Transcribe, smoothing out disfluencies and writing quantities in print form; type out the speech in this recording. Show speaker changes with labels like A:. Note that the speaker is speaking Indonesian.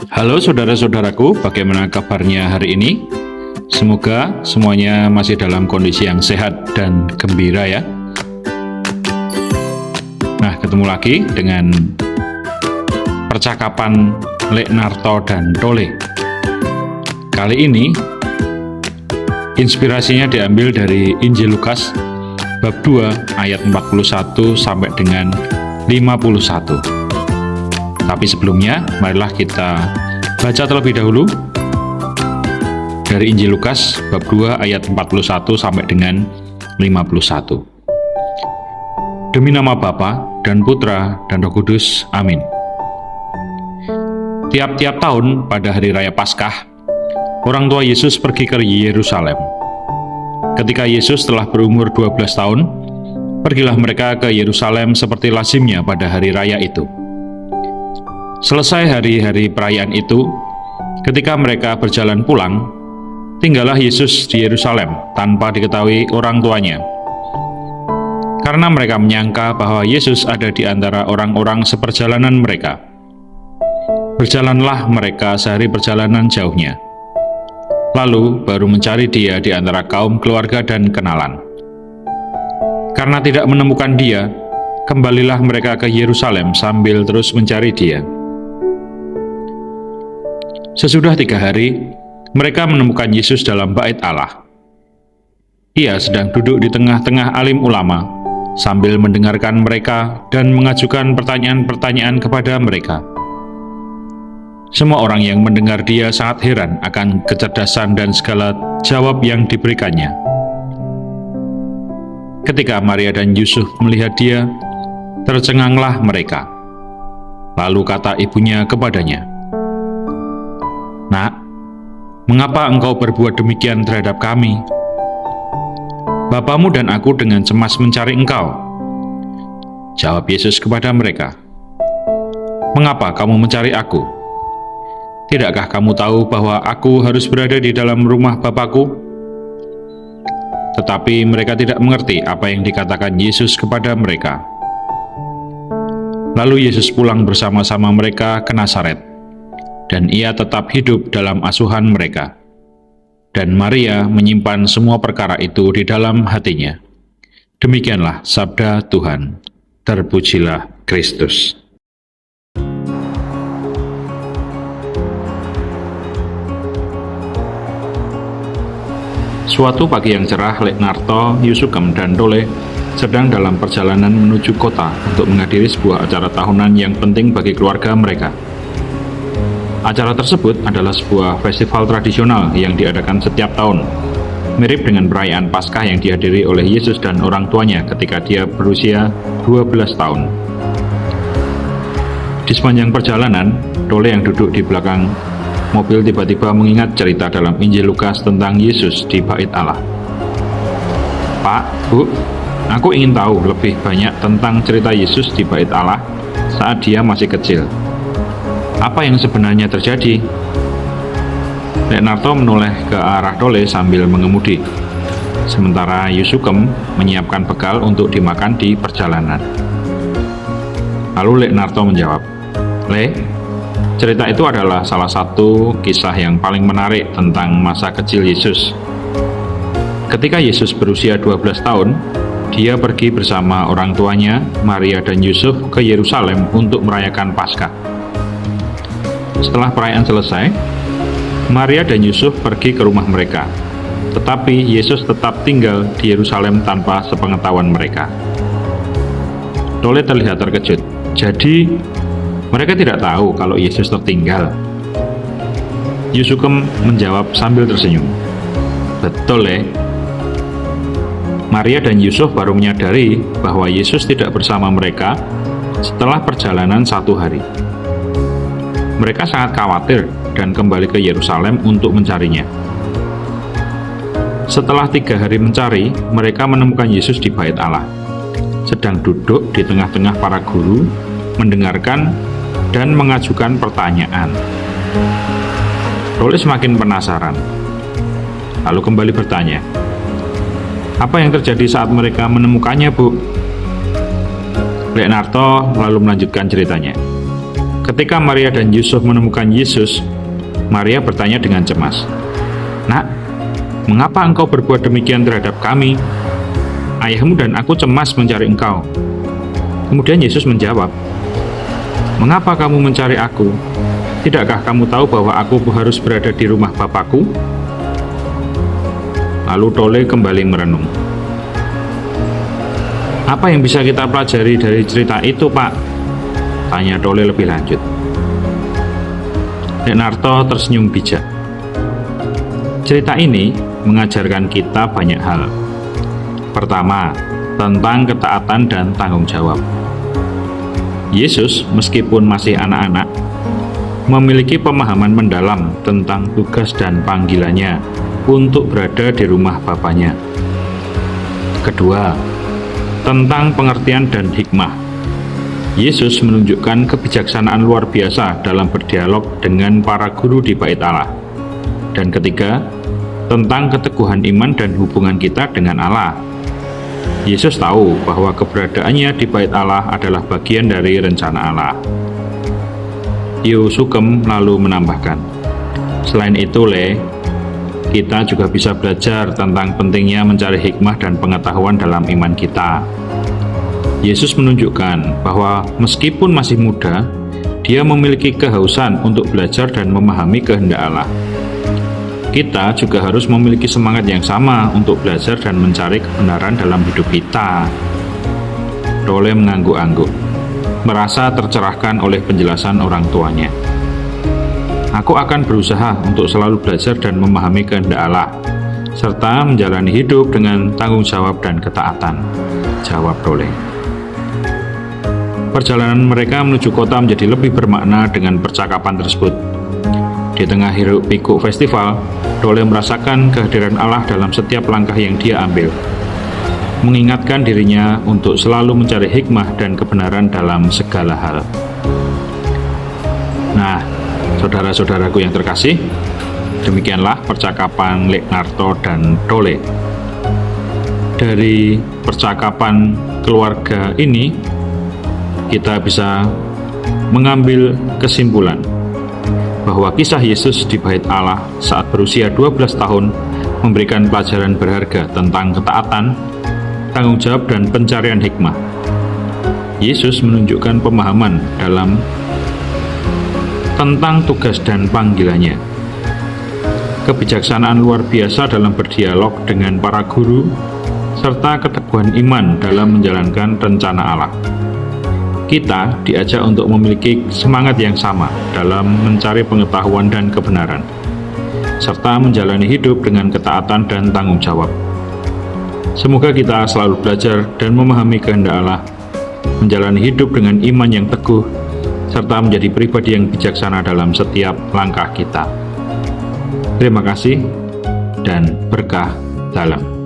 A: Halo saudara-saudaraku, bagaimana kabarnya hari ini? Semoga semuanya masih dalam kondisi yang sehat dan gembira ya. Nah, ketemu lagi dengan percakapan Leknarto dan Tole. Kali ini inspirasinya diambil dari Injil Lukas bab 2 ayat 41 sampai dengan 51. Tapi sebelumnya, marilah kita baca terlebih dahulu dari Injil Lukas bab 2 ayat 41 sampai dengan 51. Demi nama Bapa dan Putra dan Roh Kudus, amin. Tiap-tiap tahun pada hari raya Paskah, orang tua Yesus pergi ke Yerusalem. Ketika Yesus telah berumur 12 tahun, pergilah mereka ke Yerusalem seperti lazimnya pada hari raya itu. Selesai hari-hari perayaan itu, ketika mereka berjalan pulang, tinggallah Yesus di Yerusalem tanpa diketahui orang tuanya. Karena mereka menyangka bahwa Yesus ada di antara orang-orang seperjalanan mereka. Berjalanlah mereka sehari perjalanan jauhnya. Lalu baru mencari dia di antara kaum keluarga dan kenalan. Karena tidak menemukan dia, kembalilah mereka ke Yerusalem sambil terus mencari dia. Sesudah 3 hari, mereka menemukan Yesus dalam bait Allah. Ia sedang duduk di tengah-tengah alim ulama, sambil mendengarkan mereka dan mengajukan pertanyaan-pertanyaan kepada mereka. Semua orang yang mendengar dia sangat heran akan kecerdasan dan segala jawab yang diberikannya. Ketika Maria dan Yusuf melihat dia, tercenganglah mereka. Lalu kata ibunya kepadanya, "Nak, mengapa engkau berbuat demikian terhadap kami? Bapamu dan aku dengan cemas mencari engkau." Jawab Yesus kepada mereka, "Mengapa kamu mencari aku? Tidakkah kamu tahu bahwa aku harus berada di dalam rumah Bapakku?" Tetapi mereka tidak mengerti apa yang dikatakan Yesus kepada mereka. Lalu Yesus pulang bersama-sama mereka ke Nazaret, dan ia tetap hidup dalam asuhan mereka. Dan Maria menyimpan semua perkara itu di dalam hatinya. Demikianlah sabda Tuhan. Terpujilah Kristus. Suatu pagi yang cerah, Leknarto, Yusukem, dan Tole sedang dalam perjalanan menuju kota untuk menghadiri sebuah acara tahunan yang penting bagi keluarga mereka. Acara tersebut adalah sebuah festival tradisional yang diadakan setiap tahun, mirip dengan perayaan Paskah yang dihadiri oleh Yesus dan orang tuanya ketika dia berusia 12 tahun. Di sepanjang perjalanan, Tole yang duduk di belakang mobil tiba-tiba mengingat cerita dalam Injil Lukas tentang Yesus di bait Allah. "Pak, Bu, aku ingin tahu lebih banyak tentang cerita Yesus di bait Allah saat dia masih kecil. Apa yang sebenarnya terjadi?" Leknarto menoleh ke arah Tole sambil mengemudi, sementara Yusukem menyiapkan bekal untuk dimakan di perjalanan. Lalu Leknarto menjawab, "Le, cerita itu adalah salah satu kisah yang paling menarik tentang masa kecil Yesus. Ketika Yesus berusia 12 tahun, dia pergi bersama orang tuanya, Maria dan Yusuf, ke Yerusalem untuk merayakan Paskah. Setelah perayaan selesai, Maria dan Yusuf pergi ke rumah mereka, tetapi Yesus tetap tinggal di Yerusalem tanpa sepengetahuan mereka." Tole terlihat terkejut. "Jadi, mereka tidak tahu kalau Yesus tertinggal?" Yusukem menjawab sambil tersenyum, "Betul, Le. Maria dan Yusuf baru menyadari bahwa Yesus tidak bersama mereka setelah perjalanan 1 hari. Mereka sangat khawatir dan kembali ke Yerusalem untuk mencarinya. Setelah 3 hari mencari, mereka menemukan Yesus di bait Allah, sedang duduk di tengah-tengah para guru, mendengarkan dan mengajukan pertanyaan. Tole semakin penasaran, lalu kembali bertanya, "Apa yang terjadi saat mereka menemukannya, Bu?" Leknarto lalu melanjutkan ceritanya. Ketika Maria dan Yusuf menemukan Yesus, Maria bertanya dengan cemas, "Nak, mengapa engkau berbuat demikian terhadap kami? Ayahmu dan aku cemas mencari engkau." Kemudian Yesus menjawab, "Mengapa kamu mencari aku? Tidakkah kamu tahu bahwa aku harus berada di rumah Bapakku?" Lalu Tole kembali merenung. "Apa yang bisa kita pelajari dari cerita itu, Pak?" tanya Tole lebih lanjut. Nek Narto tersenyum bijak. Cerita ini mengajarkan kita banyak hal. Pertama, tentang ketaatan dan tanggung jawab. Yesus, meskipun masih anak-anak, memiliki pemahaman mendalam tentang tugas dan panggilannya untuk berada di rumah Bapaknya. Kedua, tentang pengertian dan hikmah. Yesus menunjukkan kebijaksanaan luar biasa dalam berdialog dengan para guru di Bait Allah. Dan ketiga, tentang keteguhan iman dan hubungan kita dengan Allah. Yesus tahu bahwa keberadaannya di Bait Allah adalah bagian dari rencana Allah. Yo Sugeng lalu menambahkan, "Selain itu, kita juga bisa belajar tentang pentingnya mencari hikmah dan pengetahuan dalam iman kita." Yesus menunjukkan bahwa meskipun masih muda, dia memiliki kehausan untuk belajar dan memahami kehendak Allah. Kita juga harus memiliki semangat yang sama untuk belajar dan mencari kebenaran dalam hidup kita. Tole mengangguk-angguk, merasa tercerahkan oleh penjelasan orang tuanya. "Aku akan berusaha untuk selalu belajar dan memahami kehendak Allah, serta menjalani hidup dengan tanggung jawab dan ketaatan," jawab Tole. Perjalanan mereka menuju kota menjadi lebih bermakna dengan percakapan tersebut. Di tengah hiruk-pikuk festival, Tole merasakan kehadiran Allah dalam setiap langkah yang dia ambil, mengingatkan dirinya untuk selalu mencari hikmah dan kebenaran dalam segala hal. Nah, saudara-saudaraku yang terkasih, demikianlah percakapan Lek Narto dan Tole. Dari percakapan keluarga ini, kita bisa mengambil kesimpulan bahwa kisah Yesus di Bait Allah saat berusia 12 tahun memberikan pelajaran berharga tentang ketaatan, tanggung jawab, dan pencarian hikmah. Yesus menunjukkan pemahaman tentang tugas dan panggilannya, kebijaksanaan luar biasa dalam berdialog dengan para guru, serta keteguhan iman dalam menjalankan rencana Allah. Kita diajak untuk memiliki semangat yang sama dalam mencari pengetahuan dan kebenaran, serta menjalani hidup dengan ketaatan dan tanggung jawab. Semoga kita selalu belajar dan memahami kehendak Allah, menjalani hidup dengan iman yang teguh, serta menjadi pribadi yang bijaksana dalam setiap langkah kita. Terima kasih dan berkah dalam.